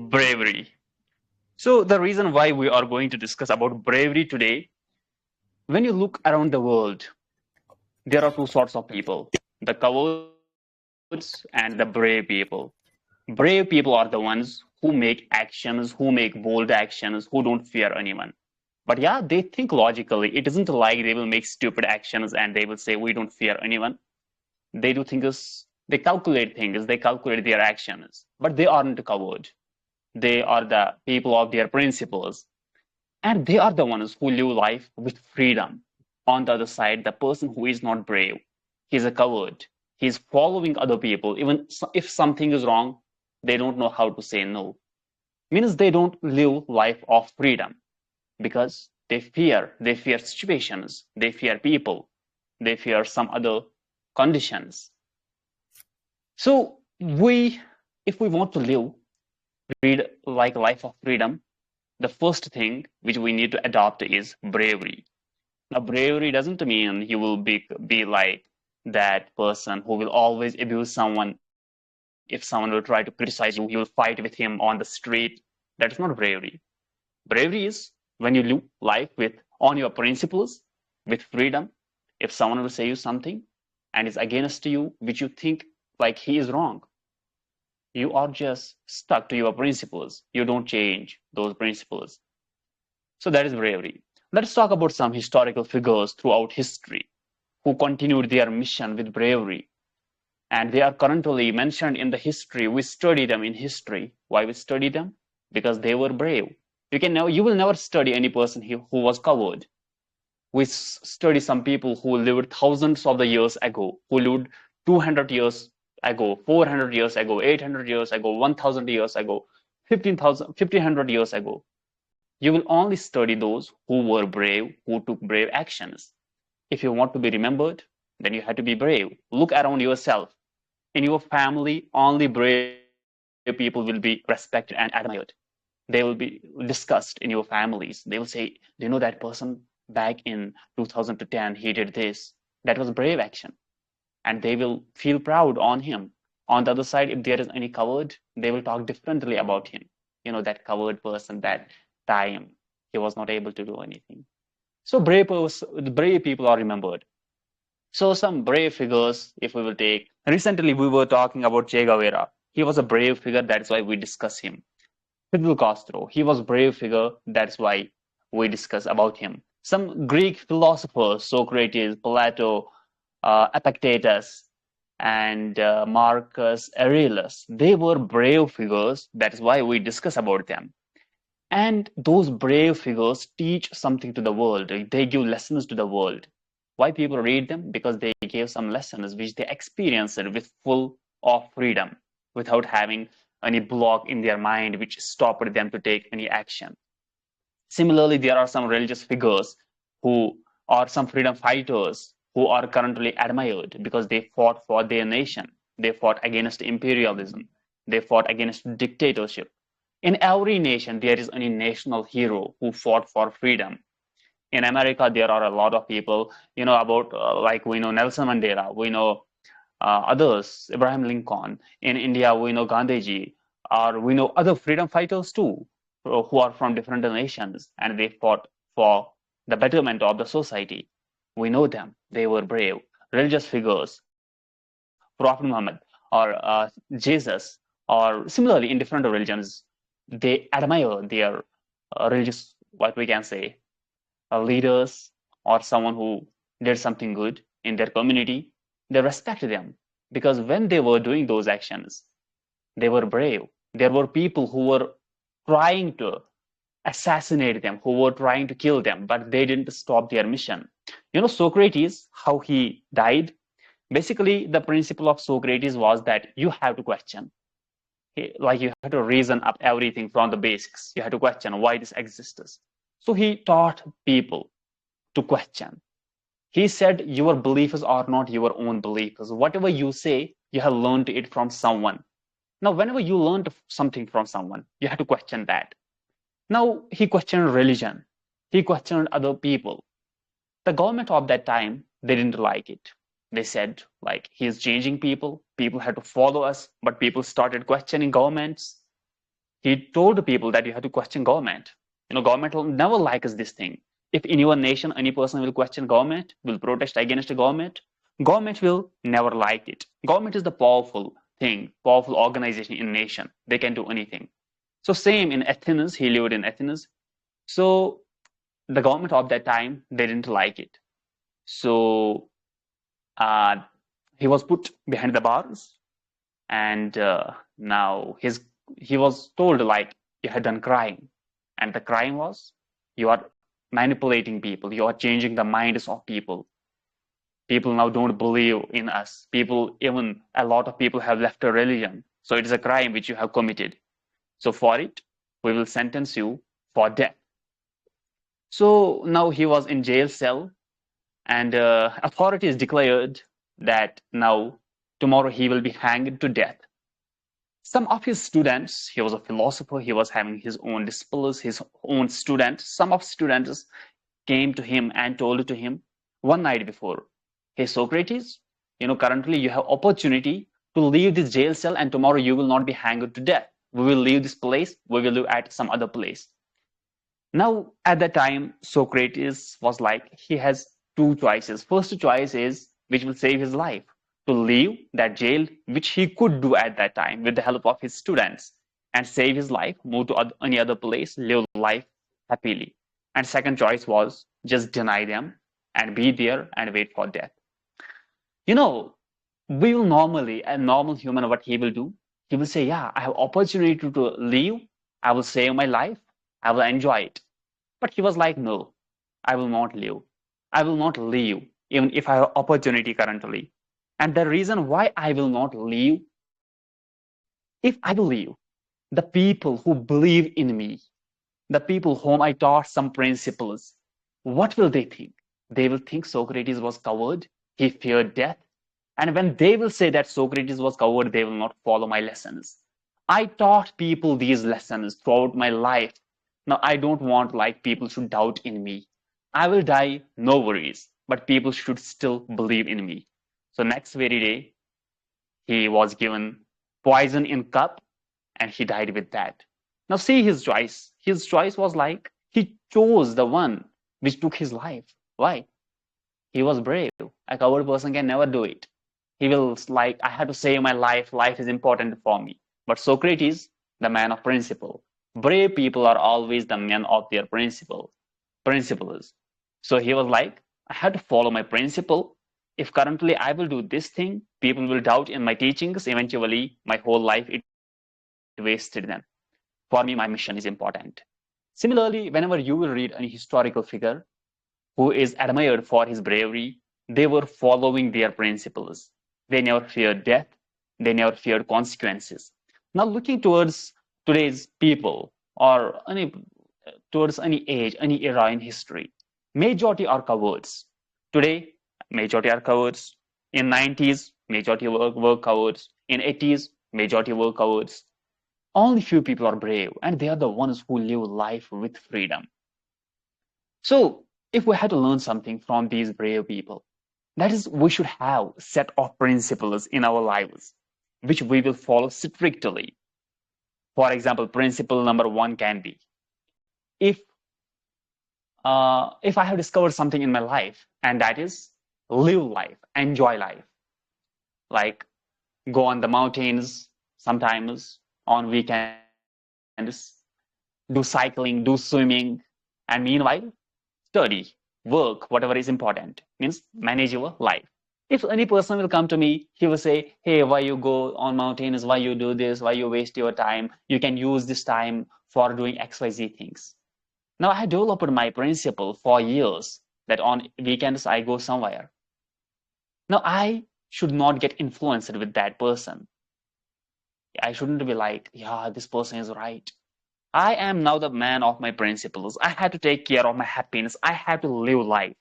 Bravery. So the reason why we are going to discuss about bravery today, when you look around the world, there are two sorts of people, the cowards and the brave people. Brave people are the ones who make actions, who make bold actions, who don't fear anyone. But yeah, they think logically. It isn't like they will make stupid actions and they will say, we don't fear anyone. They do things, they calculate their actions, but they aren't coward. They are the people of their principles. And they are the ones who live life with freedom. On the other side, the person who is not brave, he's a coward. He's following other people. Even if something is wrong, they don't know how to say no. Means they don't live life of freedom because they fear situations, they fear people, they fear some other conditions. So if we want to lead like a life of freedom, the first thing which we need to adopt is bravery. Now, bravery doesn't mean you will be like that person who will always abuse someone. If someone will try to criticize you, you will fight with him on the street. That is not bravery. Bravery is when you live life with on your principles, with freedom. If someone will say you something and is against you, which you think like he is wrong, you are just stuck to your principles. You don't change those principles. So that is bravery. Let's talk about some historical figures throughout history who continued their mission with bravery. And they are currently mentioned in the history. We study them in history. Why we study them? Because they were brave. You will never study any person who was coward. We study some people who lived thousands of the years ago, who lived 200 years ago, 400 years ago, 800 years ago, 1000 years ago, 1500 years ago. You will only study those who were brave, who took brave actions. If you want to be remembered, then you have to be brave. Look around yourself. In your family, only brave people will be respected and admired. They will be discussed in your families. They will say, do you know that person back in 2010, he did this. That was a brave action. And they will feel proud on him. On the other side, if there is any coward, they will talk differently about him. You know, that coward person, that time, he was not able to do anything. So brave people are remembered. So some brave figures, if we will take, recently we were talking about Che Guevara. He was a brave figure, that's why we discuss him. Fidel Castro, he was a brave figure, that's why we discuss about him. Some Greek philosophers, Socrates, Plato, Epictetus, and Marcus Aurelius, they were brave figures, that's why we discuss about them. And those brave figures teach something to the world. They give lessons to the world. Why people read them? Because they gave some lessons which they experienced with full of freedom, without having any block in their mind which stopped them to take any action. Similarly, there are some religious figures who are some freedom fighters who are currently admired because they fought for their nation. They fought against imperialism. They fought against dictatorship. In every nation, there is a national hero who fought for freedom. In America, there are a lot of people, about like we know Nelson Mandela, we know others, Abraham Lincoln. In India, we know Gandhiji, or we know other freedom fighters too, who are from different nations, and they fought for the betterment of the society. We know them. They were brave. Religious figures, Prophet Muhammad, or Jesus, or similarly in different religions, they admire their religious, what we can say, leaders or someone who did something good in their community. They respect them because when they were doing those actions, they were brave. There were people who were trying to assassinate them, who were trying to kill them, but they didn't stop their mission. Socrates, how he died. Basically, the principle of Socrates was that you have to question. Like you have to reason up everything from the basics. You have to question why this exists. So he taught people to question. He said, your beliefs are not your own beliefs. Whatever you say, you have learned it from someone. Now, whenever you learned something from someone, you have to question that. Now, he questioned religion. He questioned other people. The government of that time, they didn't like it. They said, like, he's changing people. People had to follow us, but people started questioning governments. He told people that you have to question government. Government will never like us this thing. If in your nation any person will question government, will protest against the government will never like it. Government is the powerful thing, powerful organization in nation. They can do anything. So same in Athens, he lived in Athens. So the government of that time, they didn't like it. So uh, he was put behind the bars, and now he was told like you had done crime, and the crime was you are manipulating people, you are changing the minds of people. People now don't believe in us. People, even a lot of people have left a religion. So it is a crime which you have committed. So for it, we will sentence you for death. So now he was in jail cell, and authorities declared that now tomorrow he will be hanged to death. Some of his students, he was a philosopher, he was having his own disciples, his own students. Some of students came to him and told to him one night before, hey Socrates, currently you have opportunity to leave this jail cell and tomorrow you will not be hanged to death. We will leave this place, we will live at some other place. Now, at that time, Socrates was like, he has two choices. First choice is which will save his life, to leave that jail, which he could do at that time with the help of his students, and save his life, move to any other place, live life happily. And second choice was just deny them and be there and wait for death. You know, we will normally, a normal human, what he will do, he will say, yeah, I have opportunity to leave, I will save my life, I will enjoy it. But he was like, no, I will not leave. I will not leave, even if I have opportunity currently. And the reason why I will not leave, if I will leave, the people who believe in me, the people whom I taught some principles, what will they think? They will think Socrates was coward, he feared death. And when they will say that Socrates was coward, they will not follow my lessons. I taught people these lessons throughout my life. Now, I don't want like people should doubt in me. I will die, no worries, but people should still believe in me. So next very day, he was given poison in cup and he died with that. Now see his choice. His choice was like he chose the one which took his life. Why? He was brave. A coward person can never do it. He will like, I have to save my life. Life is important for me. But Socrates, the man of principle. Brave people are always the men of their principles. So he was like, I have to follow my principle. If currently I will do this thing, people will doubt in my teachings. Eventually, my whole life it wasted then. For me, my mission is important. Similarly, whenever you will read any historical figure who is admired for his bravery, they were following their principles. They never feared death, they never feared consequences. Now, looking towards today's people or towards any age, any era in history, majority are cowards. Today, majority are cowards. In 90s, majority were cowards. In 80s, majority were cowards. Only few people are brave, and they are the ones who live life with freedom. So, if we had to learn something from these brave people, that is, we should have a set of principles in our lives, which we will follow strictly. For example, principle number one can be, if if I have discovered something in my life, and that is live life, enjoy life, like go on the mountains sometimes on weekends, do cycling, do swimming, and meanwhile study, work, whatever is important, means manage your life. If any person will come to me, he will say, hey, why you go on mountains, why you do this, why you waste your time, you can use this time for doing XYZ things. Now I developed my principle for years that on weekends I go somewhere. Now I should not get influenced with that person. I shouldn't be like, yeah, this person is right. I am now the man of my principles. I have to take care of my happiness. I have to live life.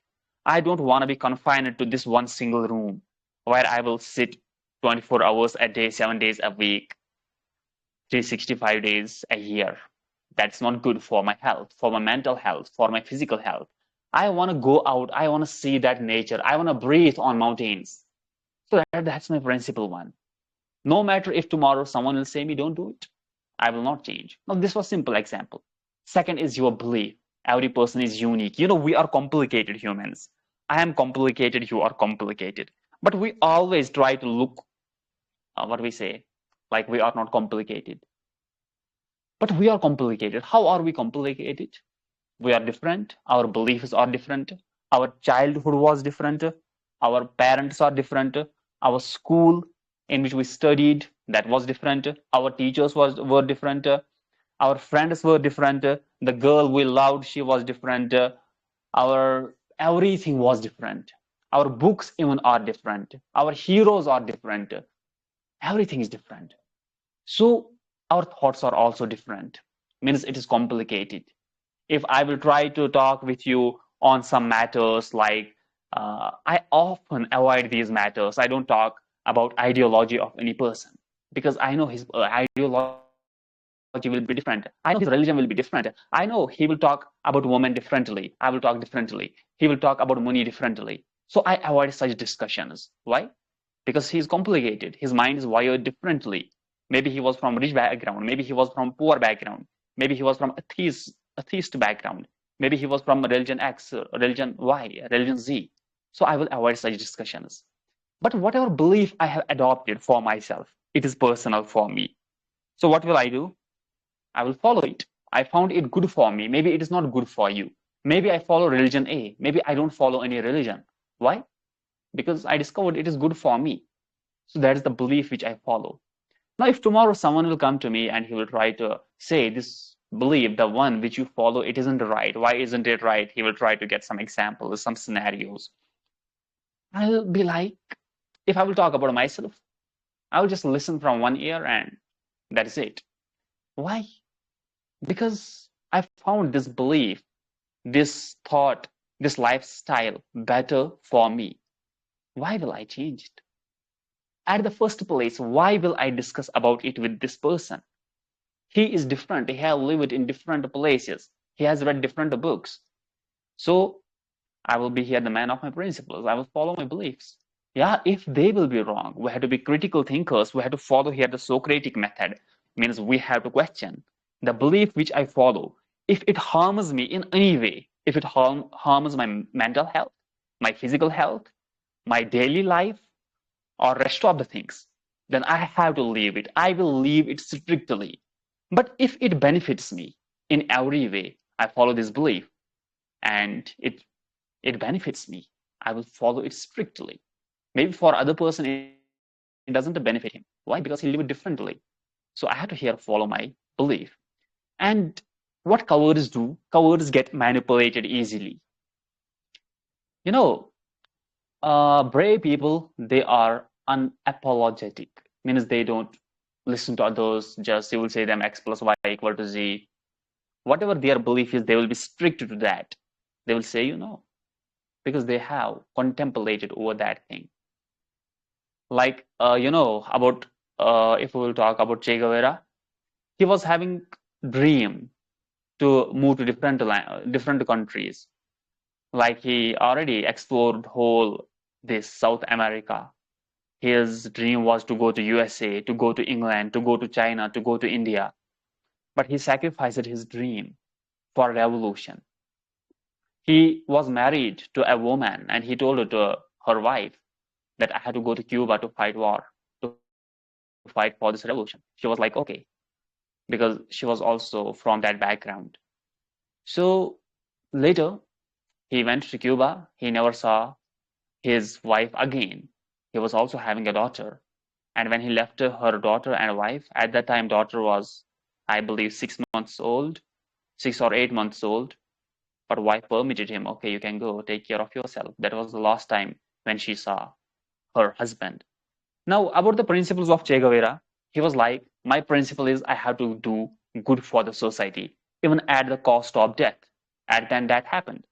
I don't want to be confined to this one single room where I will sit 24 hours a day, 7 days a week, 365 days a year. That's not good for my health, for my mental health, for my physical health. I want to go out. I want to see that nature. I want to breathe on mountains. So that's my principle one. No matter if tomorrow someone will say me, don't do it. I will not change. Now, this was simple example. Second is your belief. Every person is unique. We are complicated humans. I am complicated, you are complicated. But we always try to look, what we say, like we are not complicated. But we are complicated. How are we complicated? We are different. Our beliefs are different. Our childhood was different. Our parents are different. Our school in which we studied, that was different. Our teachers were different. Our friends were different. The girl we loved, she was different. Our everything was different. Our books even are different. Our heroes are different. Everything is different. So our thoughts are also different. Means it is complicated. If I will try to talk with you on some matters, like I often avoid these matters. I don't talk about ideology of any person because I know his ideology will be different. I know his religion will be different. I know he will talk about women differently. I will talk differently. He will talk about money differently. So I avoid such discussions. Why? Because he's complicated. His mind is wired differently. Maybe he was from rich background. Maybe he was from poor background. Maybe he was from atheist background. Maybe he was from religion X, religion Y, religion Z. So I will avoid such discussions. But whatever belief I have adopted for myself, it is personal for me. So what will I do? I will follow it. I found it good for me. Maybe it is not good for you. Maybe I follow religion A. Maybe I don't follow any religion. Why? Because I discovered it is good for me. So that is the belief which I follow. Now, if tomorrow someone will come to me and he will try to say this belief, the one which you follow, it isn't right. Why isn't it right? He will try to get some examples, some scenarios. I'll be like, if I will talk about myself, I will just listen from one ear and that is it. Why? Because I found this belief, this thought, this lifestyle better for me. Why will I change it? At the first place, why will I discuss about it with this person? He is different. He has lived in different places. He has read different books. So I will be here the man of my principles. I will follow my beliefs. Yeah, if they will be wrong, we have to be critical thinkers. We have to follow here the Socratic method. Means we have to question the belief which I follow. If it harms me in any way, if it harms my mental health, my physical health, my daily life, or rest of the things, then I have to leave it. I will leave it strictly. But if it benefits me in every way, I follow this belief and it benefits me, I will follow it strictly. Maybe for other person it doesn't benefit him. Why? Because he live it differently. So I have to here follow my belief. And what cowards do, cowards get manipulated easily. You know, brave people, they are unapologetic, means they don't listen to others, just you will say them x plus y equal to z. Whatever their belief is, they will be strict to that. They will say, because they have contemplated over that thing. Like, about, if we will talk about Che Guevara, he was having dream to move to different countries. Like he already explored whole this South America. His dream was to go to USA, to go to England, to go to China, to go to India. But he sacrificed his dream for revolution. He was married to a woman and he told her wife that I had to go to Cuba to fight war, to fight for this revolution. She was like, okay, because she was also from that background. So later, he went to Cuba. He never saw his wife again. He was also having a daughter. And when he left her daughter and wife, at that time, daughter was, I believe, 6 months old, 6 or 8 months old. But wife permitted him, okay, you can go, take care of yourself. That was the last time when she saw her husband. Now, about the principles of Che Guevara, he was like, my principle is I have to do good for the society, even at the cost of death. And then that happened.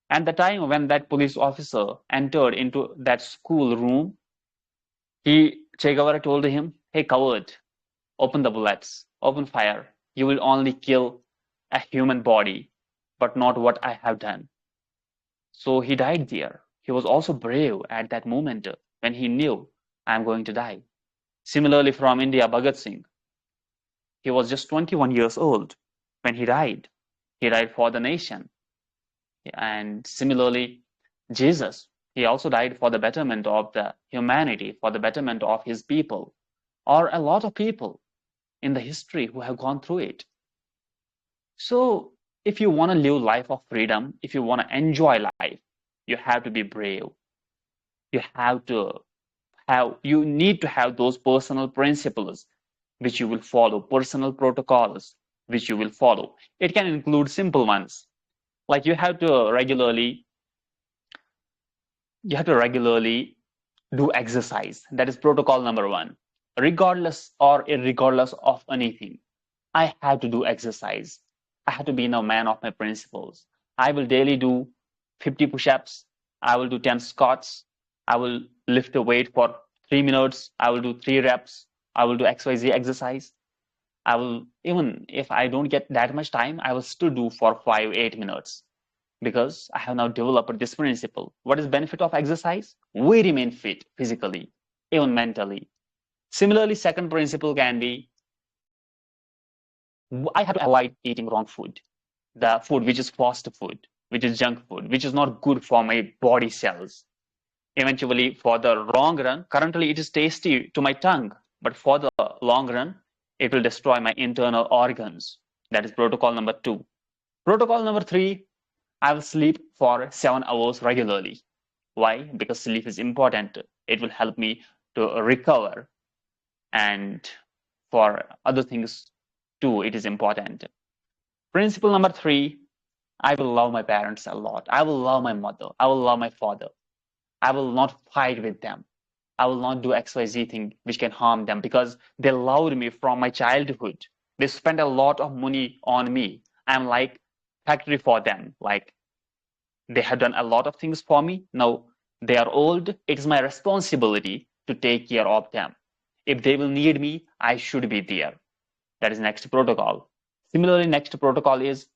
And the time when that police officer entered into that school room, Che Guevara told him, hey, coward, open the bullets, open fire. You will only kill a human body, but not what I have done. So he died there. He was also brave at that moment when he knew I'm going to die. Similarly, from India, Bhagat Singh, He was just 21 years old when he died. He died for the nation. And similarly, Jesus, he also died for the betterment of the humanity, for the betterment of his people, or a lot of people in the history who have gone through it. So if you want to live life of freedom, if you want to enjoy life, you have to be brave. You have to you need to have those personal principles which you will follow, personal protocols which you will follow. It can include simple ones, like you have to regularly do exercise. That is protocol number one. Regardless or irregardless of anything, I have to do exercise. I have to be a man of my principles. I will daily do 50 push-ups. I will do 10 squats. I will lift a weight for 3 minutes. I will do 3 reps. I will do XYZ exercise. I will, even if I don't get that much time, I will still do for 5, 8 minutes because I have now developed this principle. What is benefit of exercise? We remain fit physically, even mentally. Similarly, second principle can be I have to avoid eating wrong food. The food which is fast food, which is junk food, which is not good for my body cells. Eventually, for the long run, currently it is tasty to my tongue, but for the long run, it will destroy my internal organs. That is protocol number 2. Protocol number 3, I will sleep for 7 hours regularly. Why? Because sleep is important. It will help me to recover. And for other things too, it is important. Principle number 3, I will love my parents a lot. I will love my mother. I will love my father. I will not fight with them. I will not do XYZ thing which can harm them because they loved me from my childhood. They spent a lot of money on me. I'm like factory for them. Like they have done a lot of things for me. Now they are old. It is my responsibility to take care of them. If they will need me, I should be there. That is next protocol. Similarly, next protocol is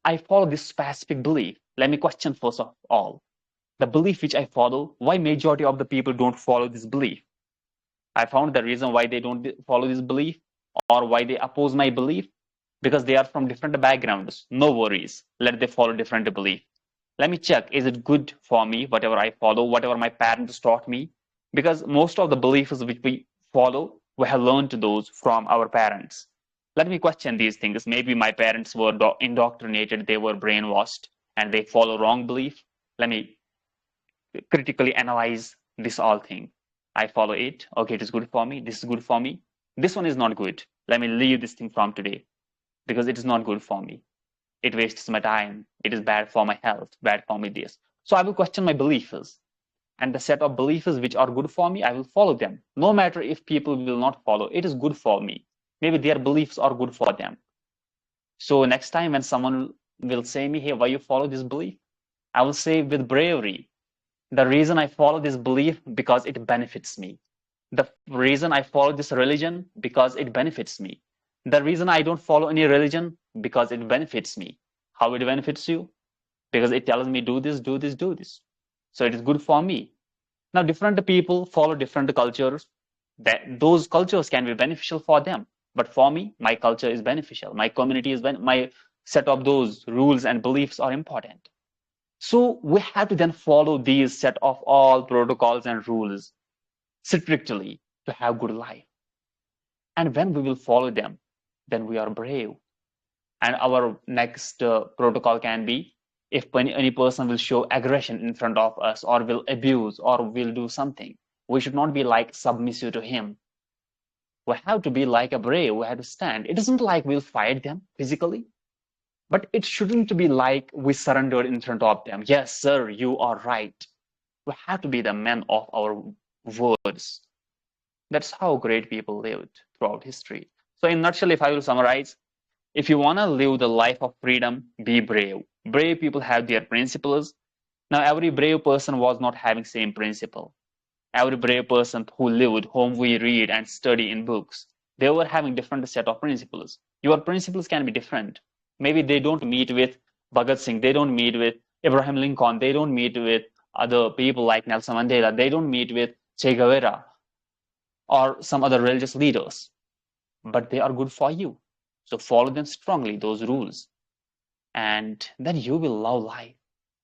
I follow this specific belief. Let me question first of all the belief which I follow. Why majority of the people don't follow this belief? I found the reason why they don't follow this belief or why they oppose my belief because they are from different backgrounds. No worries. Let they follow different belief. Let me check. Is it good for me? Whatever I follow, whatever my parents taught me, because most of the beliefs which we follow, we have learned those from our parents. Let me question these things. Maybe my parents were indoctrinated, they were brainwashed, and they follow wrong belief. Let me critically analyze this all thing. I follow it. Okay, it is good for me. This is good for me. This one is not good. Let me leave this thing from today because it is not good for me. It wastes my time. It is bad for my health, bad for me this. So I will question my beliefs. And the set of beliefs which are good for me, I will follow them. No matter if people will not follow, it is good for me. Maybe their beliefs are good for them. So next time when someone will say me, hey, why you follow this belief? I will say with bravery, the reason I follow this belief because it benefits me. The reason I follow this religion because it benefits me. The reason I don't follow any religion because it benefits me. How it benefits you? Because it tells me do this, do this, do this. So it is good for me. Now different people follow different cultures. That those cultures can be beneficial for them. But for me, my culture is beneficial. My community is my set of those rules and beliefs are important. So we have to then follow these set of all protocols and rules strictly to have good life. And when we will follow them, then we are brave. And our next protocol can be if any person will show aggression in front of us or will abuse or will do something, we should not be like submissive to him. We have to be like a brave. We have to stand. It isn't like we'll fight them physically, but it shouldn't be like we surrendered in front of them. Yes, sir, you are right. We have to be the men of our words. That's how great people lived throughout history. So in a nutshell, if I will summarize, if you want to live the life of freedom, be brave. Brave people have their principles. Now, every brave person was not having same principle. Every brave person who lived, whom we read and study in books, they were having different set of principles. Your principles can be different. Maybe they don't meet with Bhagat Singh, they don't meet with Abraham Lincoln, they don't meet with other people like Nelson Mandela, they don't meet with Che Guevara or some other religious leaders. but they are good for you. So follow them strongly, those rules, and then you will love life.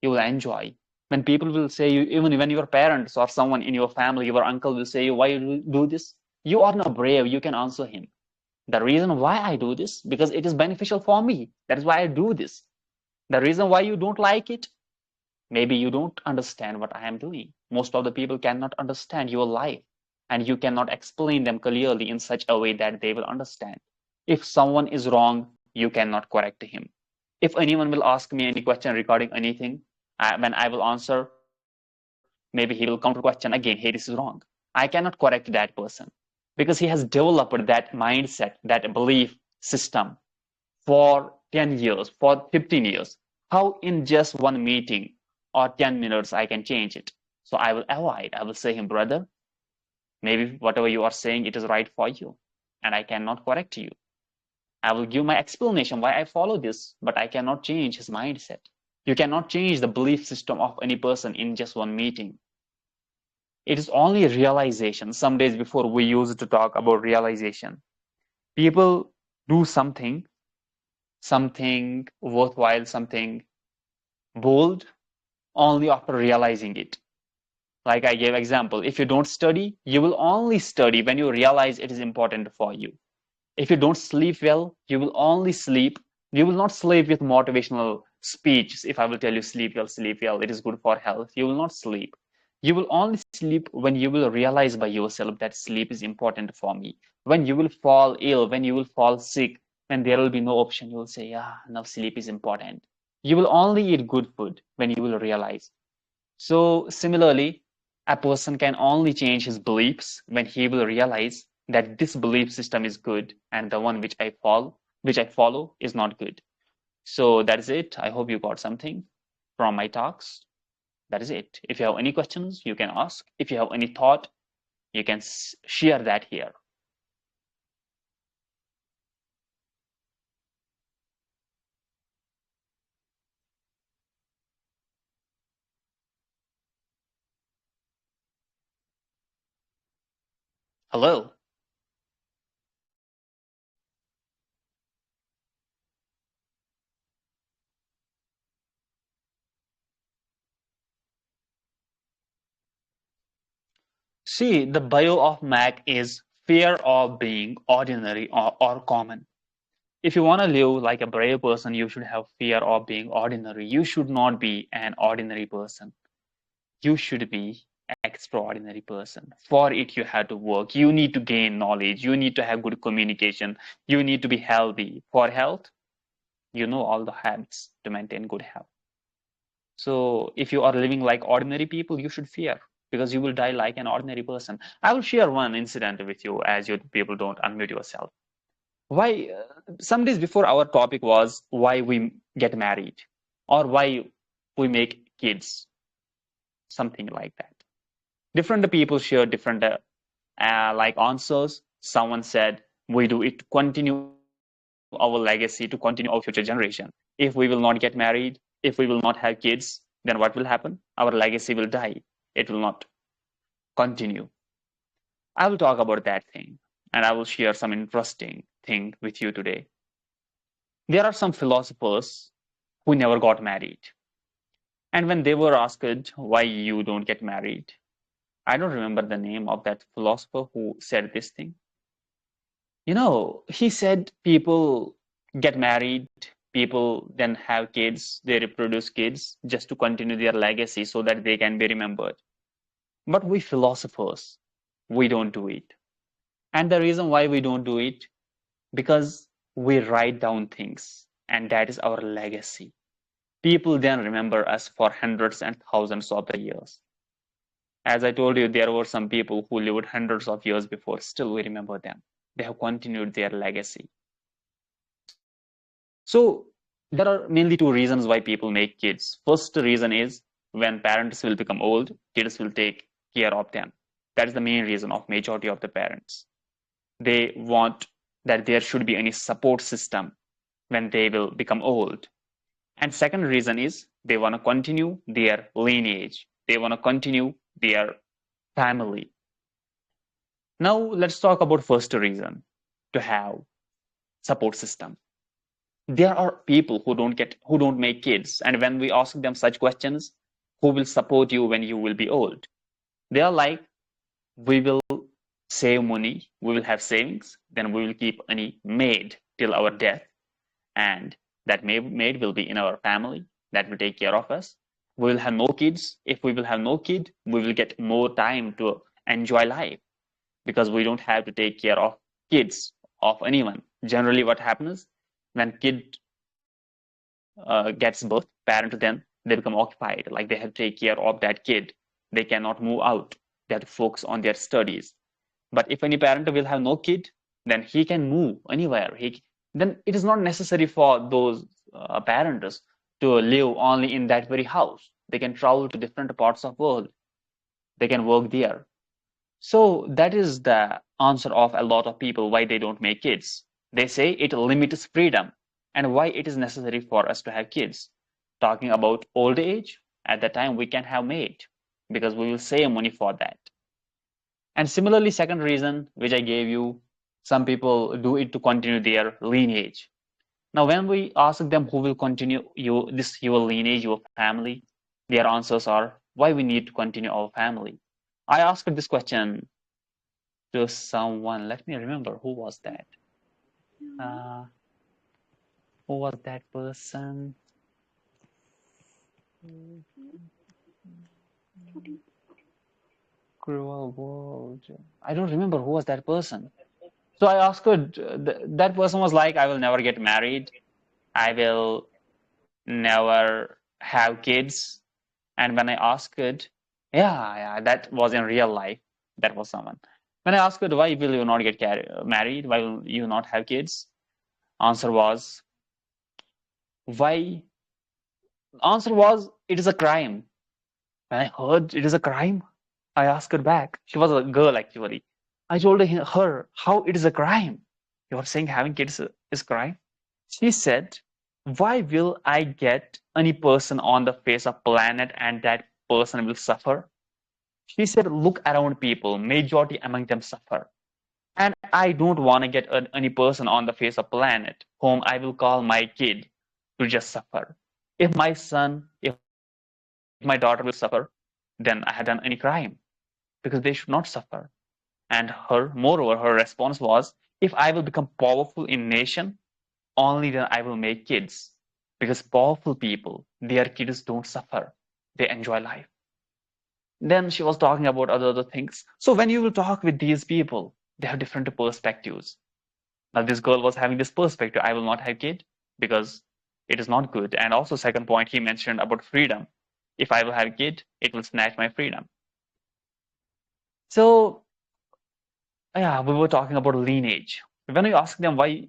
You will enjoy. When people will say you, even when your parents or someone in your family, your uncle will say, why you do this? You are not brave. You can answer him. The reason why I do this, because it is beneficial for me. That is why I do this. The reason why you don't like it, maybe you don't understand what I am doing. Most of the people cannot understand your life, and you cannot explain them clearly in such a way that they will understand. If someone is wrong, you cannot correct him. If anyone will ask me any question regarding anything, when I will answer, maybe he will counter question again, hey, this is wrong. I cannot correct that person because he has developed that mindset, that belief system for 10 years, for 15 years. How in just one meeting or 10 minutes I can change it? So I will avoid. I will say him, brother, maybe whatever you are saying, it is right for you, and I cannot correct you. I will give my explanation why I follow this, but I cannot change his mindset. You cannot change the belief system of any person in just one meeting. It is only realization. Some days before, we used to talk about realization. People do something worthwhile, something bold, only after realizing it. Like I gave example, if you don't study, you will only study when you realize it is important for you. If you don't sleep well, you will only sleep. You will not sleep with motivational speeches. If I will tell you sleep well, it is good for health, you will not sleep. You will only sleep when you will realize by yourself that sleep is important for me. When you will fall ill, when you will fall sick, when there will be no option, you will say, yeah, now sleep is important. You will only eat good food when you will realize. So similarly, a person can only change his beliefs when he will realize that this belief system is good and the one which I follow is not good. So that is it. I hope you got something from my talks. That is it. If you have any questions, you can ask. If you have any thought, you can share that here. Hello. See, the bio of Mac is fear of being ordinary or common. If you want to live like a brave person, you should have fear of being ordinary. You should not be an ordinary person. You should be an extraordinary person. For it, you have to work. You need to gain knowledge. You need to have good communication. You need to be healthy. For health, you know all the habits to maintain good health. So if you are living like ordinary people, you should fear because you will die like an ordinary person. I will share one incident with you as you people don't unmute yourself. Why some days before our topic was why we get married or why we make kids, something like that. Different people share different like answers. Someone said we do it to continue our legacy, to continue our future generation. If we will not get married, if we will not have kids, then what will happen? Our legacy will die. It will not continue. I will talk about that thing, and I will share some interesting thing with you today. There are some philosophers who never got married. And when they were asked why you don't get married, I don't remember the name of that philosopher who said this thing. He said people get married, people then have kids, they reproduce kids just to continue their legacy so that they can be remembered. But we philosophers, we don't do it. And the reason why we don't do it, because we write down things, and that is our legacy. People then remember us for hundreds and thousands of the years. As I told you, there were some people who lived hundreds of years before, still we remember them. They have continued their legacy. So there are mainly two reasons why people make kids. First reason is when parents will become old, kids will take care of them. That is the main reason of majority of the parents. They want that there should be any support system when they will become old. And second reason is they want to continue their lineage. They want to continue their family. Now let's talk about first reason. to have support system. There are people who don't make kids, and when we ask them such questions, who will support you when you will be old? They are like, we will save money, we will have savings, then we will keep any maid till our death, and that maid will be in our family that will take care of us. We will have no kids. If we will have no kid, we will get more time to enjoy life because we don't have to take care of kids of anyone. Generally, what happens when kid gets birth, parent then they become occupied, like they have to take care of that kid. They cannot move out. They have to focus on their studies. But if any parent will have no kid, then he can move anywhere. Then it is not necessary for those parents to live only in that very house. They can travel to different parts of world. They can work there. So that is the answer of a lot of people why they don't make kids. They say it limits freedom and why it is necessary for us to have kids. Talking about old age, at that time we can have maid because we will save money for that. And similarly, second reason which I gave you, some people do it to continue their lineage. Now, when we ask them who will continue your lineage, your family, their answers are why we need to continue our family. I asked this question to someone. Let me remember who was that. Uh, who was that person? Cruel world. I don't remember who was that person. So I asked her. That person was like, "I will never get married. I will never have kids." And when I asked it, yeah, that was in real life. That was someone. When I asked it, why will you not get married? Why will you not have kids? Answer was, why? Answer was, it is a crime. When I heard it is a crime, I asked her back. She was a girl actually. I told her how it is a crime. You are saying having kids is crime? She said, why will I get any person on the face of planet and that person will suffer? She said, look around people, majority among them suffer. And I don't want to get any person on the face of planet whom I will call my kid to just suffer. If my son, if my daughter will suffer, then I have done any crime because they should not suffer. And moreover, her response was, if I will become powerful in nation, only then I will make kids. Because powerful people, their kids don't suffer. They enjoy life. Then she was talking about other things. So when you will talk with these people, they have different perspectives. Now this girl was having this perspective, I will not have kid because it is not good. And also second point he mentioned about freedom. If I will have a kid, it will snatch my freedom. So yeah, we were talking about lineage. When you ask them why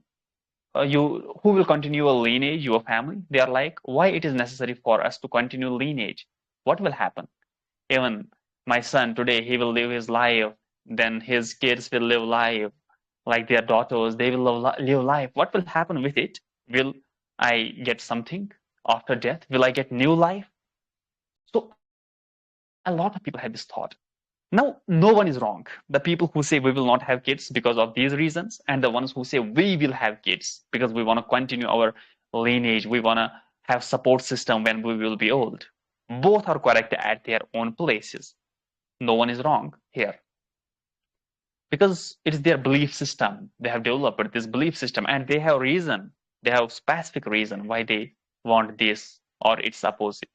who will continue a lineage, your family, they are like, why it is necessary for us to continue lineage? What will happen? Even my son today, he will live his life, then his kids will live life, like their daughters, they will live life. What will happen with it? Will I get something after death? Will I get new life? So a lot of people have this thought. Now, no one is wrong. The people who say we will not have kids because of these reasons, and the ones who say we will have kids because we want to continue our lineage, we want to have support system when we will be old. Both are correct at their own places. No one is wrong here because it is their belief system. They have developed this belief system and they have reason. They have specific reason why they want this or its opposite.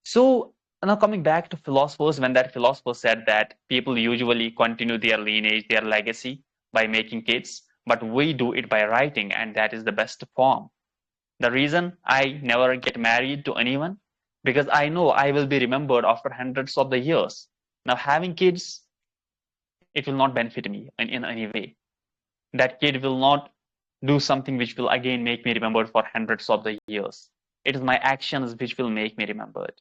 So now coming back to philosophers, when that philosopher said that people usually continue their lineage, their legacy by making kids, but we do it by writing, and that is the best form. The reason I never get married to anyone, because I know I will be remembered after hundreds of the years. Now having kids, it will not benefit me in any way. That kid will not do something which will again make me remembered for hundreds of the years. It is my actions which will make me remembered.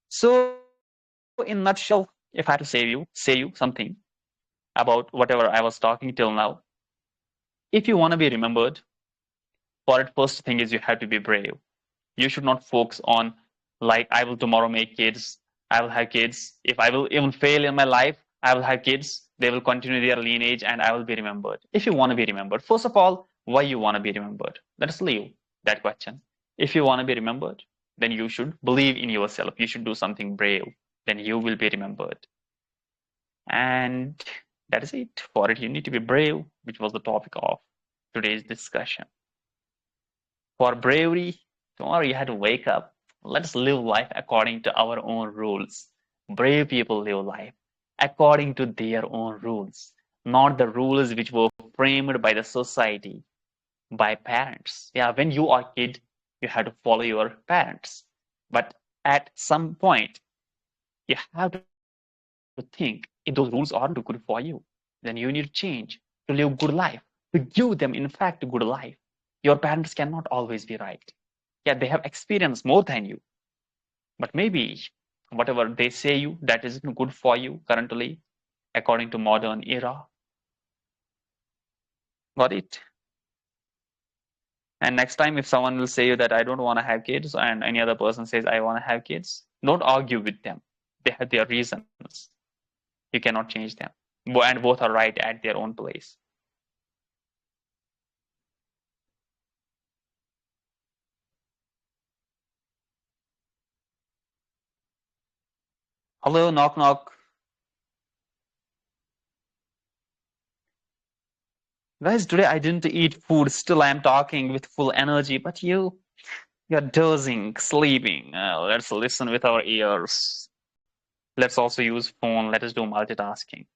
So in nutshell, if I had to say you something about whatever I was talking till now, if you want to be remembered, for it, first thing is you have to be brave. You should not focus on like I will tomorrow make kids, I will have kids. If I will even fail in my life, I will have kids. They will continue their lineage and I will be remembered. If you want to be remembered, first of all, why you want to be remembered? Let us leave that question. If you want to be remembered, then you should believe in yourself. You should do something brave. Then you will be remembered. And that is it. For it, you need to be brave, which was the topic of today's discussion. For bravery, tomorrow you had to wake up. Let's live life according to our own rules. Brave people live life according to their own rules, not the rules which were framed by the society, by parents. Yeah, when you are a kid, you have to follow your parents. But at some point, you have to think if those rules aren't good for you, then you need to change to live good life, to give them, in fact, good life. Your parents cannot always be right. Yeah, they have experience more than you, but maybe whatever they say you that isn't good for you currently, according to modern era. Got it? And next time, if someone will say you that I don't want to have kids, and any other person says I want to have kids, don't argue with them. They have their reasons. You cannot change them, and both are right at their own place. Hello, knock knock. Guys, today I didn't eat food. Still, I'm talking with full energy. But you're dozing, sleeping. Let's listen with our ears. Let's also use phone. Let us do multitasking.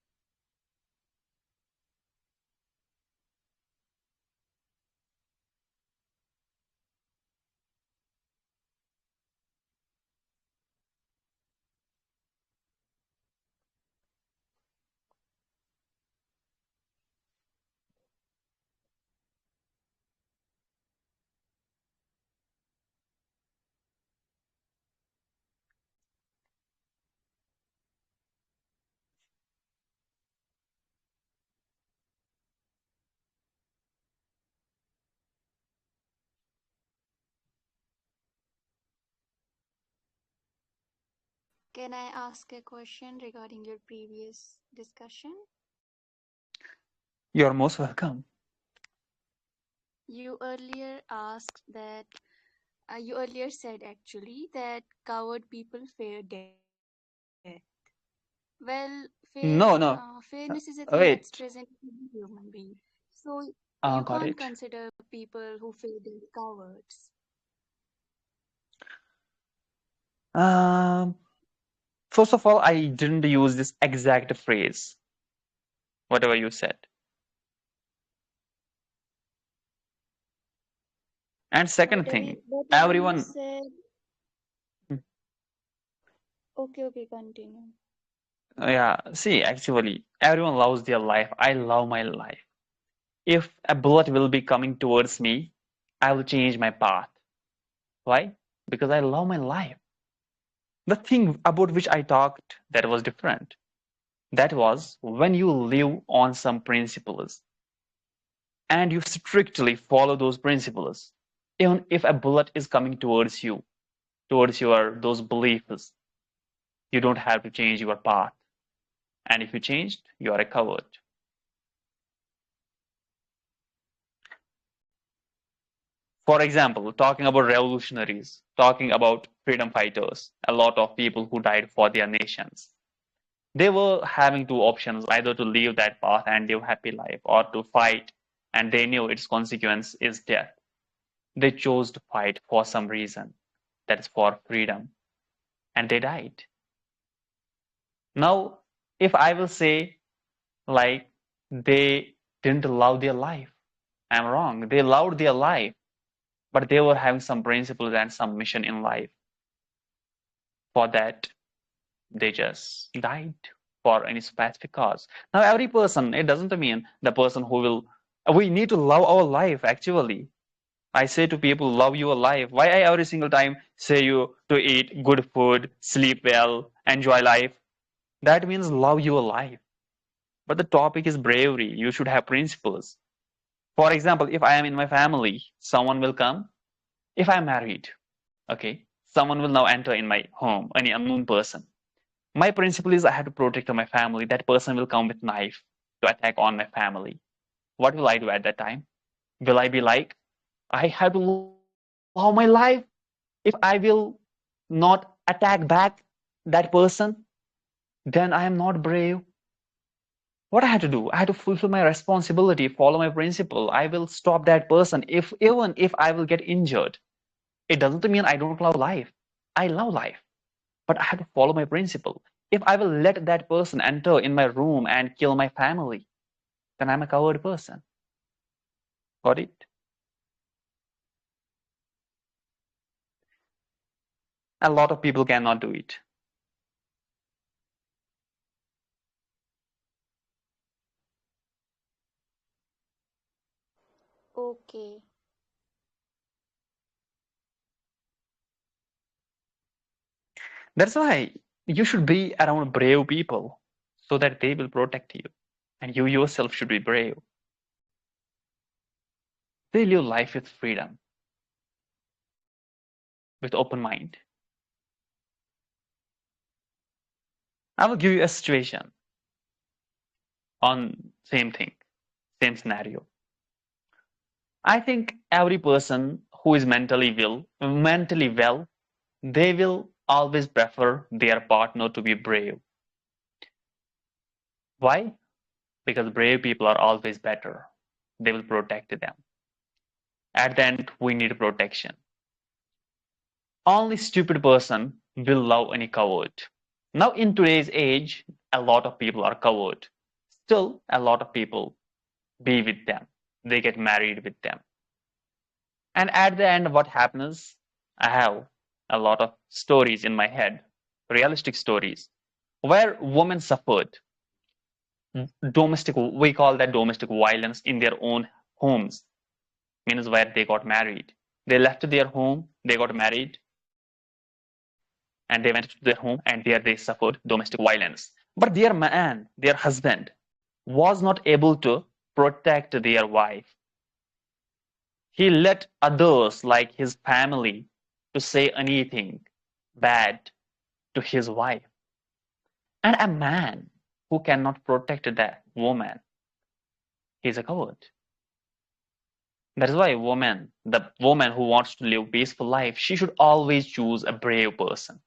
Can I ask a question regarding your previous discussion? You're most welcome. You earlier asked that, you earlier said actually that coward people fear death. Well, No, no. fairness is a thing that's present Wait. in every human being. So you can't Got it. consider people who fear death cowards. Um, First of all, I didn't use this exact phrase, whatever you said. And second thing, Whatever you everyone, said. Okay, okay, continue. yeah, see, actually, everyone loves their life. I love my life. If a bullet will be coming towards me, I will change my path. Why? Because I love my life. The thing about which I talked that was different. That was when you live on some principles and you strictly follow those principles. Even if a bullet is coming towards you, towards your those beliefs, you don't have to change your path. And if you changed, you are a coward. For example, talking about revolutionaries, talking about freedom fighters, a lot of people who died for their nations. They were having two options, either to leave that path and live happy life or to fight, and they knew its consequence is death. They chose to fight for some reason, that is for freedom, and they died. Now, if I will say like they didn't love their life, I'm wrong. They loved their life, but they were having some principles and some mission in life. For that, they just died for any specific cause. Now, every person, it doesn't mean the person who will, we need to love our life actually. I say to people, love your life. Why I every single time say you to eat good food, sleep well, enjoy life? That means love your life. But the topic is bravery. You should have principles. For example, if I am in my family, someone will come. If I'm married, okay, someone will now enter in my home, any unknown person. My principle is I have to protect my family. That person will come with knife to attack on my family. What will I do at that time? Will I be like, I have to love my life if I will not attack back that person? Then I am not brave. What I have to do? I have to fulfill my responsibility, follow my principle. I will stop that person if even if I will get injured. It doesn't mean I don't love life. I love life, but I have to follow my principle. If I will let that person enter in my room and kill my family, then I'm a coward person. Got it? A lot of people cannot do it. Okay. That's why you should be around brave people so that they will protect you. And you yourself should be brave. They live life with freedom, with open mind. I will give you a situation on same thing, same scenario. I think every person who is mentally well, they will always prefer their partner to be brave. Why? Because brave people are always better. They will protect them. At the end, we need protection. Only stupid person will love any coward. Now, in today's age, a lot of people are coward. Still, a lot of people be with them. They get married with them. And at the end, what happens? I have a lot of stories in my head, realistic stories, where women suffered domestic, we call that domestic violence in their own homes, means where they got married. They left their home, they got married, and they went to their home, and there they suffered domestic violence. But their man, their husband, was not able to protect their wife. He let others, like his family, to say anything bad to his wife. And a man who cannot protect that woman, he's a coward. That is why the woman who wants to live peaceful life, she should always choose a brave person.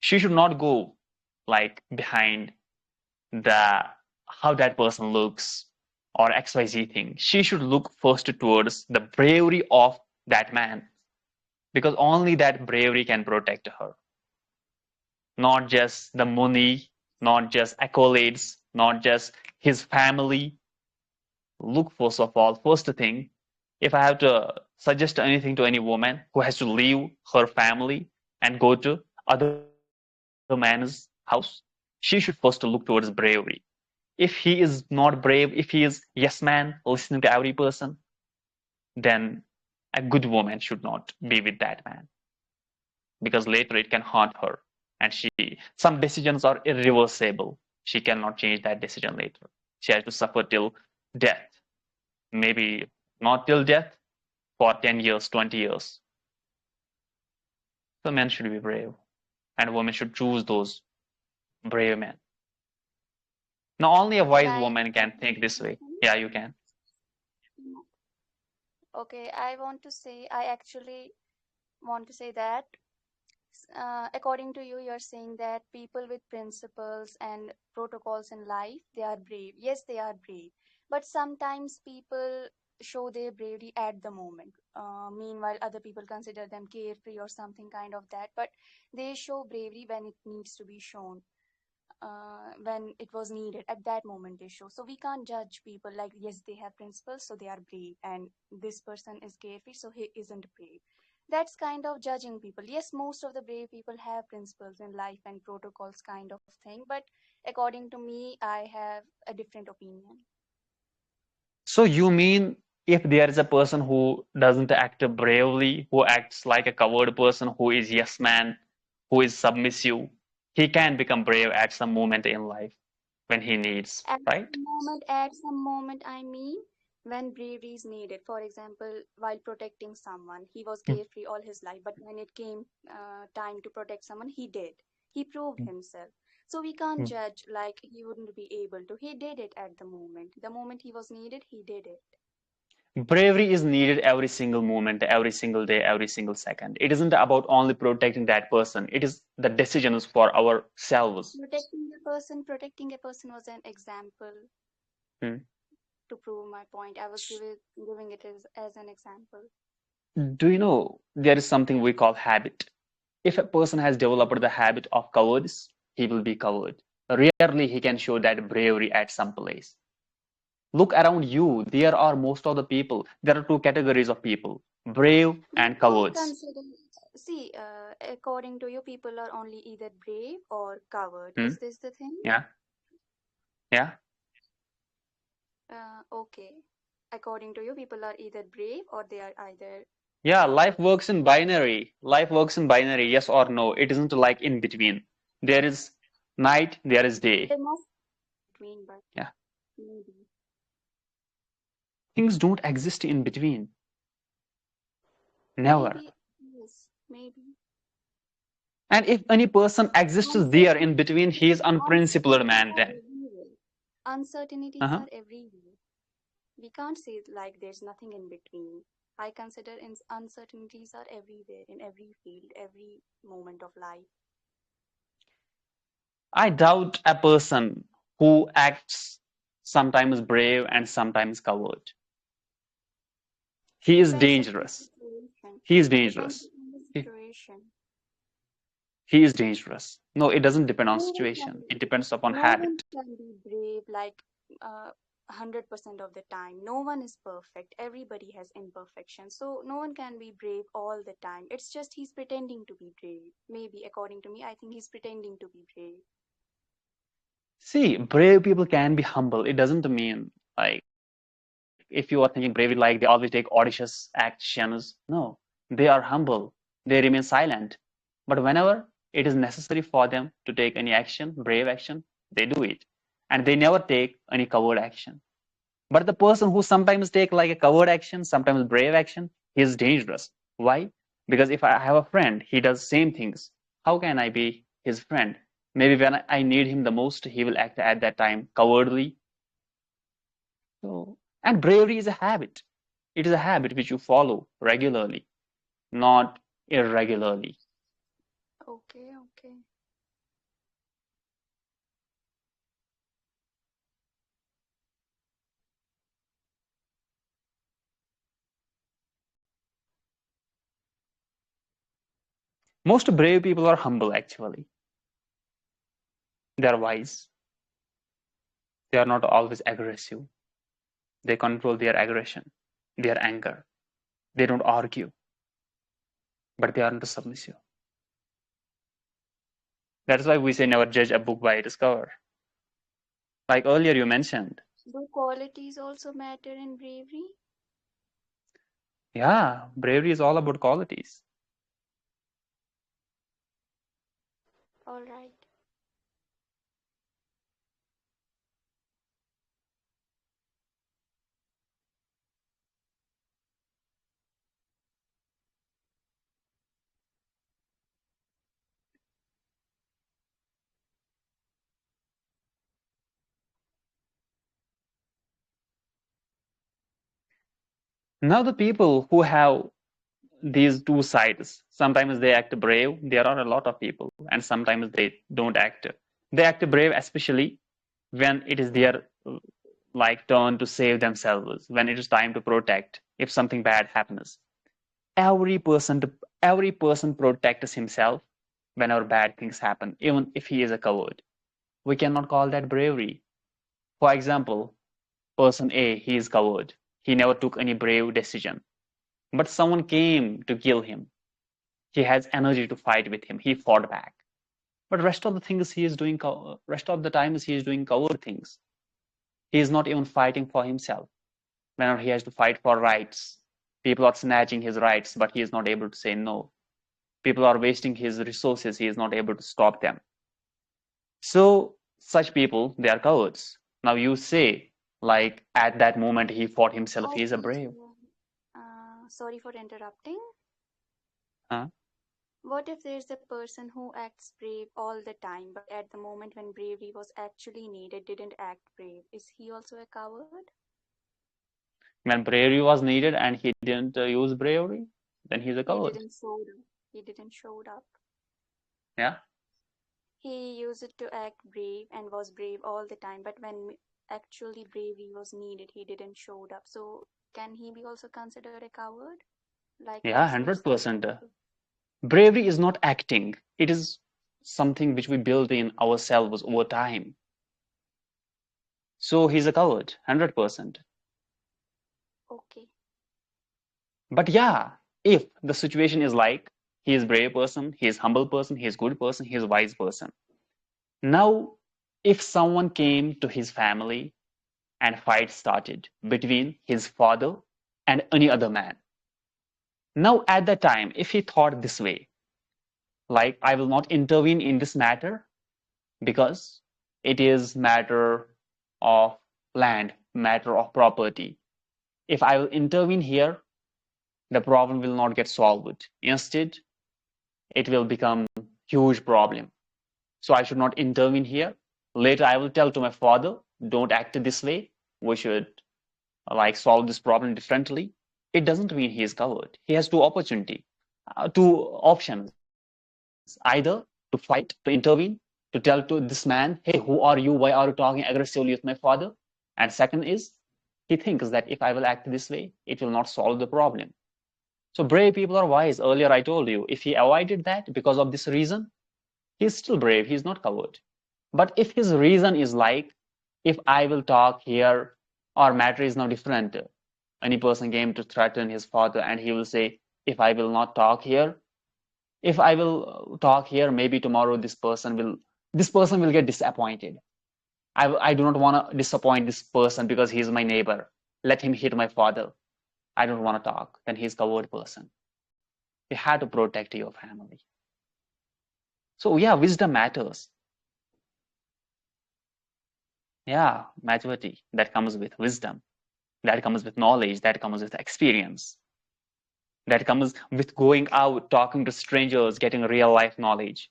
She should not go like behind the how that person looks or XYZ thing. She should look first towards the bravery of that man because only that bravery can protect her. Not just the money, not just accolades, not just his family. Look first of all, first thing, if I have to suggest anything to any woman who has to leave her family and go to other man's house, she should first look towards bravery. If he is not brave, if he is yes man, listening to every person, then a good woman should not be with that man because later it can haunt her. And some decisions are irreversible. She cannot change that decision later. She has to suffer till death. Maybe not till death, for 10 years, 20 years. So men should be brave, and women should choose those brave men. Now, only a wise Like, woman can think this way. mhm. Yeah, you can. Okay, I actually want to say that according to you, you're saying that people with principles and protocols in life, they are brave. Yes, they are brave. But sometimes people show their bravery at the moment. Meanwhile, other people consider them carefree or something kind of that. But they show bravery when it needs to be shown, when it was needed. At that moment, they show. So we can't judge people like, yes, they have principles, so they are brave. And this person is carefree, so he isn't brave. That's kind of judging people. Yes, most of the brave people have principles in life and protocols kind of thing, but according to me, I have a different opinion. So you mean if there is a person who doesn't act bravely, who acts like a coward person, who is yes man, who is submissive, he can become brave at some moment in life when he needs, right? At some moment, I mean, when bravery is needed. For example, while protecting someone, he was carefree all his life, but when it came time to protect someone, he did. He proved himself. So we can't judge like he wouldn't be able to. He did it at the moment. The moment he was needed, he did it. Bravery is needed every single moment, every single day, every single second. It isn't about only protecting that person. It is the decisions for ourselves. Protecting a person was an example Hmm. to prove my point. I was giving it as an example. Do you know there is something we call habit? If a person has developed the habit of cowardice, he will be coward. Rarely he can show that bravery at some place. Look around you. There are most of the people. There are two categories of people, brave But and I cowards. consider, see, according to you, people are only either brave or coward. Hmm? Is this the thing? Yeah, yeah. Okay. According to you, people are either brave or they are either Yeah, life coward. works in binary. Life works in binary, yes or no. It isn't like in between. There is night, there is day. There must be between, but Yeah. maybe. Things don't exist in between. Never. Maybe, yes, maybe. And if any person exists there in between, he is unprincipled Uncertainties man are then. everywhere. Uncertainties Uh-huh. are everywhere. We can't say like there's nothing in between. I consider uncertainties are everywhere in every field, every moment of life. I doubt a person who acts sometimes brave and sometimes coward. He is Depends upon the dangerous. situation. He is Depends dangerous. upon the He, situation. he is dangerous. No, it doesn't depend on No one can situation. It depends upon no one habit. can be brave like 100% of the time. No one is perfect. Everybody has imperfections. So no one can be brave all the time. It's just he's pretending to be brave. Maybe according to me, I think he's pretending to be brave. See, brave people can be humble. It doesn't mean like if you are thinking bravery like they always take audacious actions. No, they are humble. They remain silent. But whenever it is necessary for them to take any action, brave action, they do it. And they never take any coward action. But the person who sometimes take like a coward action, sometimes brave action, he is dangerous. Why? Because if I have a friend, he does same things. How can I be his friend? Maybe when I need him the most, he will act at that time cowardly. So, and bravery is a habit. It is a habit which you follow regularly, not irregularly. Okay, okay. Most brave people are humble actually. They are wise. They are not always aggressive. They control their aggression, their anger. They don't argue, but they aren't submissive. That's why we say never judge a book by its cover. Like earlier you mentioned. Do qualities also matter in bravery? Yeah, bravery is all about qualities. All right. Now the people who have these two sides, sometimes they act brave. There are a lot of people, and sometimes they don't act. They act brave, especially when it is their like turn to save themselves, when it is time to protect if something bad happens. Every person to, every person protects himself whenever bad things happen, even if he is a coward. We cannot call that bravery. For example, person A, he is coward. He never took any brave decision. But someone came to kill him. He has energy to fight with him. He fought back. But rest of the things he is doing, rest of the times he is doing coward things. He is not even fighting for himself. Whenever he has to fight for rights, people are snatching his rights, but he is not able to say no. People are wasting his resources. He is not able to stop them. So such people, they are cowards. Now you say, like at that moment he fought himself, he is a Okay, brave. so sorry for interrupting. Huh? What if there's a person who acts brave all the time, but at the moment when bravery was actually needed, didn't act brave? Is he also a coward? When bravery was needed and he didn't use bravery, then he's a He coward. didn't show up. He didn't show up. Yeah, He used it to act brave and was brave all the time, but when actually bravery was needed, he didn't show up. So can he be also considered a coward? Like yeah, let's use the 100%. example. Bravery is not acting. It is something which we build in ourselves over time. So he's a coward, 100%. Okay, But yeah, if the situation is like he is brave person, he is humble person, he is good person, he is wise person. Now, if someone came to his family and fight started between his father and any other man. Now, at that time, if he thought this way, like I will not intervene in this matter because it is matter of land, matter of property. If I will intervene here, the problem will not get solved. Instead, it will become huge problem. So I should not intervene here. Later, I will tell to my father, don't act this way. We should like solve this problem differently. It doesn't mean he is covered. He has two options: either to fight, to intervene, to tell to this man, hey, who are you? Why are you talking aggressively with my father? And second is, he thinks that if I will act this way, it will not solve the problem. So brave people are wise. Earlier, I told you, if he avoided that because of this reason, he's still brave. He's not coward. But if his reason is like, if I will talk here, our matter is now different. Any person came to threaten his father, and he will say, if I will not talk here, if I will talk here, maybe tomorrow this person will get disappointed. I do not want to disappoint this person because he's my neighbor. Let him hit my father. I don't want to talk. Then he's a coward person. You have to protect your family. So yeah, wisdom matters. Yeah, maturity that comes with wisdom, that comes with knowledge, that comes with experience, that comes with going out, talking to strangers, getting real life knowledge,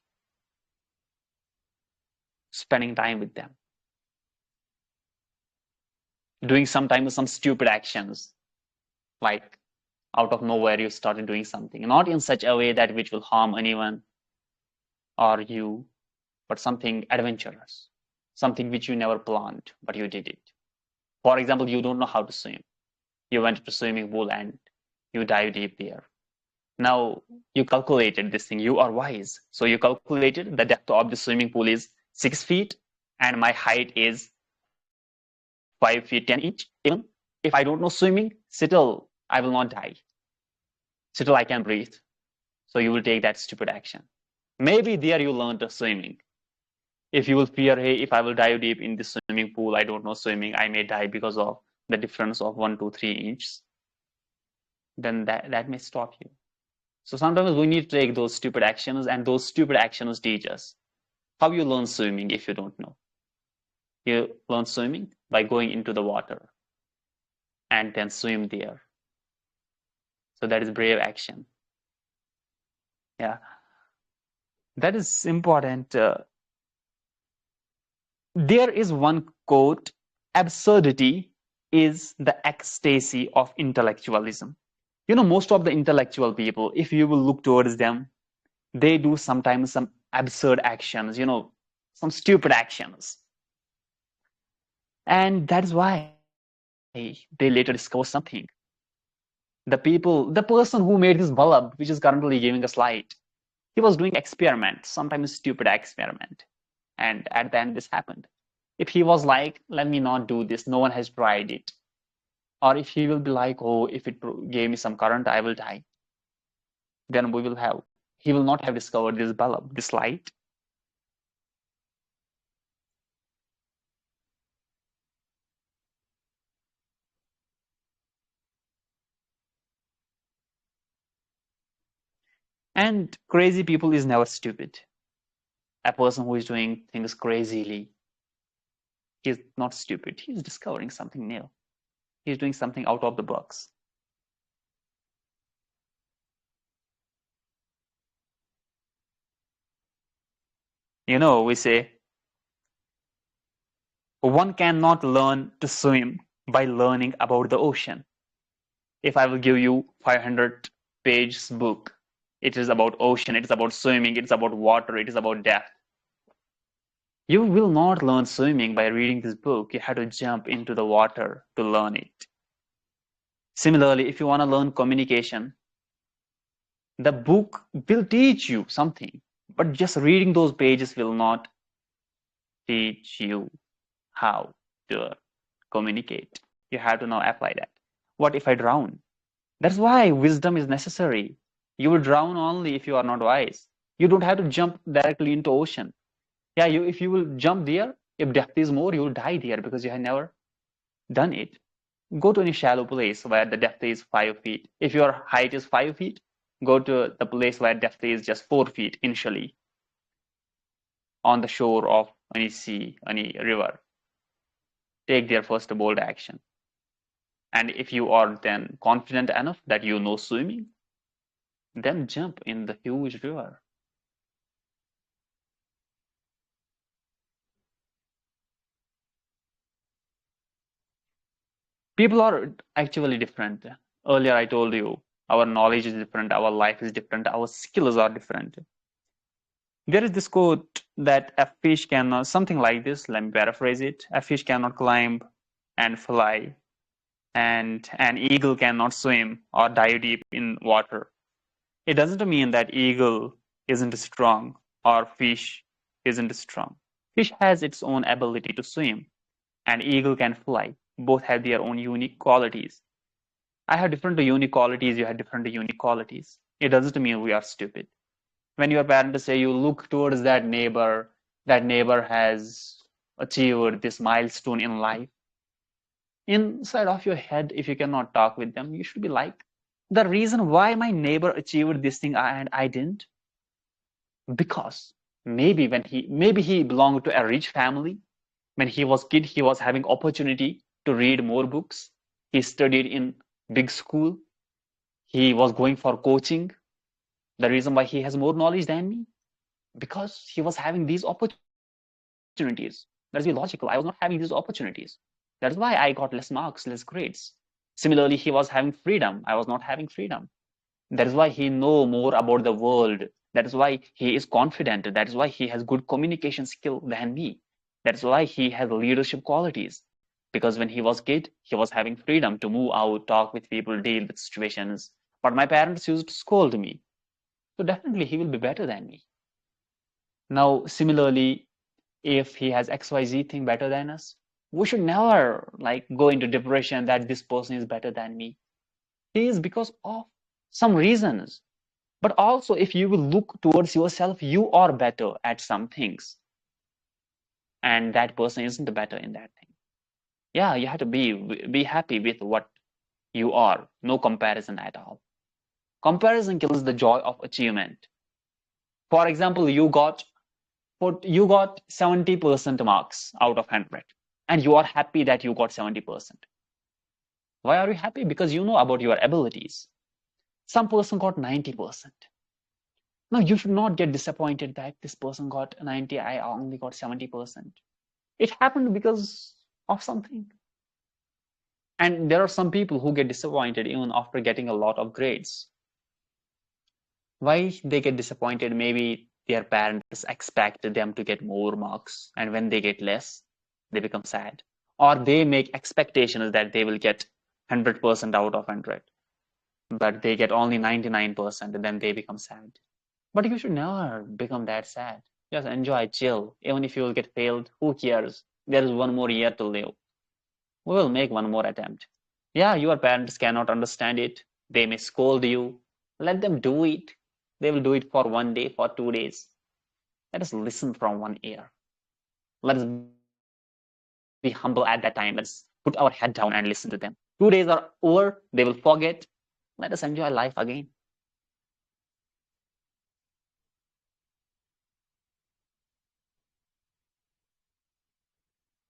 spending time with them, doing sometimes some stupid actions, like out of nowhere you started doing something, not in such a way that which will harm anyone or you, but something adventurous, something which you never planned, but you did it. For example, you don't know how to swim. You went to swimming pool and you dive deep there. Now you calculated this thing. You are wise. So you calculated the depth of the swimming pool is 6 feet and my height is 5 feet 10 inch. Even if I don't know swimming, still I will not die. Still I can breathe. So you will take that stupid action. Maybe there you learned swimming. If you will fear, hey, if I will dive deep in this swimming pool, I don't know swimming, I may die because of the difference of 1 to 3 inches, then that may stop you. So sometimes we need to take those stupid actions, and those stupid actions teach us how you learn swimming if you don't know. You learn swimming by going into the water and then swim there. So that is brave action. Yeah, that is important. There is one quote: absurdity is the ecstasy of intellectualism. Most of the intellectual people, if you will look towards them, they do sometimes some absurd actions, some stupid actions. And that's why they later discover something. The person who made this bulb, which is currently giving us light, he was doing experiment, sometimes stupid experiment. And at the end, this happened. If he was like, let me not do this, no one has tried it. Or if he will be like, oh, if it gave me some current, I will die. Then he will not have discovered this bulb, this light. And crazy people is never stupid. A person who is doing things crazily, he's not stupid. He's discovering something new. He's doing something out of the box. We say one cannot learn to swim by learning about the ocean. If I will give you 500 page book, it is about ocean, it is about swimming, it is about water, it is about depth. You will not learn swimming by reading this book. You have to jump into the water to learn it. Similarly, if you want to learn communication, the book will teach you something, but just reading those pages will not teach you how to communicate. You have to now apply that. What if I drown? That's why wisdom is necessary. You will drown only if you are not wise. You don't have to jump directly into ocean. Yeah, if you will jump there, if depth is more, you will die there because you have never done it. Go to any shallow place where the depth is 5 feet. If your height is 5 feet, go to the place where depth is just 4 feet initially on the shore of any sea, any river. Take their first bold action. And if you are then confident enough that you know swimming, then jump in the huge river. People are actually different. Earlier, I told you our knowledge is different, our life is different, our skills are different. There is this quote that a fish cannot, something like this, let me paraphrase it. A fish cannot climb and fly, and an eagle cannot swim or dive deep in water. It doesn't mean that eagle isn't strong or fish isn't strong. Fish has its own ability to swim, and eagle can fly. Both have their own unique qualities. I have different unique qualities, you have different unique qualities. It doesn't mean we are stupid. When your parents say you look towards that neighbor has achieved this milestone in life, inside of your head, if you cannot talk with them, you should be like, the reason why my neighbor achieved this thing and I didn't, because maybe he belonged to a rich family. When he was kid, he was having opportunity to read more books. He studied in big school. He was going for coaching. The reason why he has more knowledge than me, because he was having these opportunities. Let's be logical. I was not having these opportunities. That's why I got less marks, less grades. Similarly, he was having freedom. I was not having freedom. That is why he know more about the world. That is why he is confident. That is why he has good communication skill than me. That's why he has leadership qualities. Because when he was kid, he was having freedom to move out, talk with people, deal with situations. But my parents used to scold me. So definitely he will be better than me. Now, similarly, if he has XYZ thing better than us, we should never like go into depression that this person is better than me. He is because of some reasons. But also, if you will look towards yourself, you are better at some things, and that person isn't better in that thing. Yeah, you have to be happy with what you are. No comparison at all. Comparison kills the joy of achievement. For example, you got 70% marks out of 100, and you are happy that you got 70%. Why are you happy? Because you know about your abilities. Some person got 90%. Now you should not get disappointed that this person got 90, I only got 70%. It happened because of something. And there are some people who get disappointed even after getting a lot of grades. Why they get disappointed? Maybe their parents expect them to get more marks, and when they get less, they become sad. Or they make expectations that they will get 100% out of 100, but they get only 99%, and then they become sad. But you should never become that sad. Just enjoy, chill. Even if you will get failed, who cares? There is one more year to live. We will make one more attempt. Yeah, your parents cannot understand it. They may scold you. Let them do it. They will do it for 1 day, for 2 days. Let us listen from one ear. Let us be humble at that time. Let's put our head down and listen to them. 2 days are over. They will forget. Let us enjoy life again.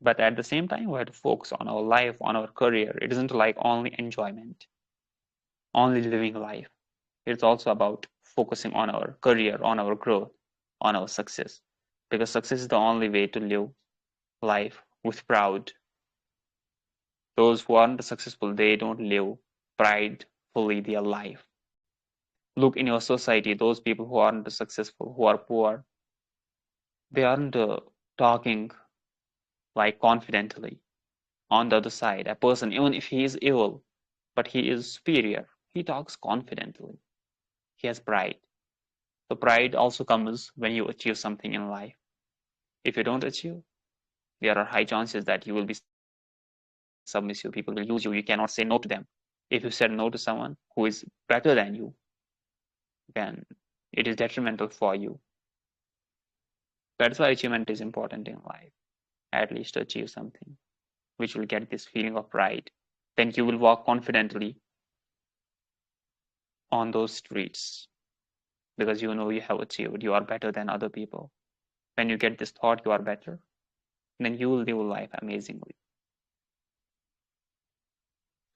But at the same time, we have to focus on our life, on our career. It isn't like only enjoyment, only living life. It's also about focusing on our career, on our growth, on our success. because success is the only way to live life with proud. Those who aren't successful, they don't live pridefully their life. Look in your society, those people who aren't successful, who are poor, they aren't talking like confidently. On the other side, a person, even if he is evil, but he is superior, he talks confidently. He has pride. So pride also comes when you achieve something in life. If you don't achieve, there are high chances that you will be submissive. People will use you. You cannot say no to them. If you said no to someone who is better than you, then it is detrimental for you. That's why achievement is important in life, at least to achieve something, which will get this feeling of pride. Then you will walk confidently on those streets because you know you have achieved, you are better than other people. When you get this thought you are better, then you will live life amazingly.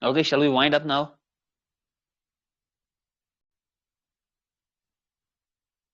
Okay, shall we wind up now?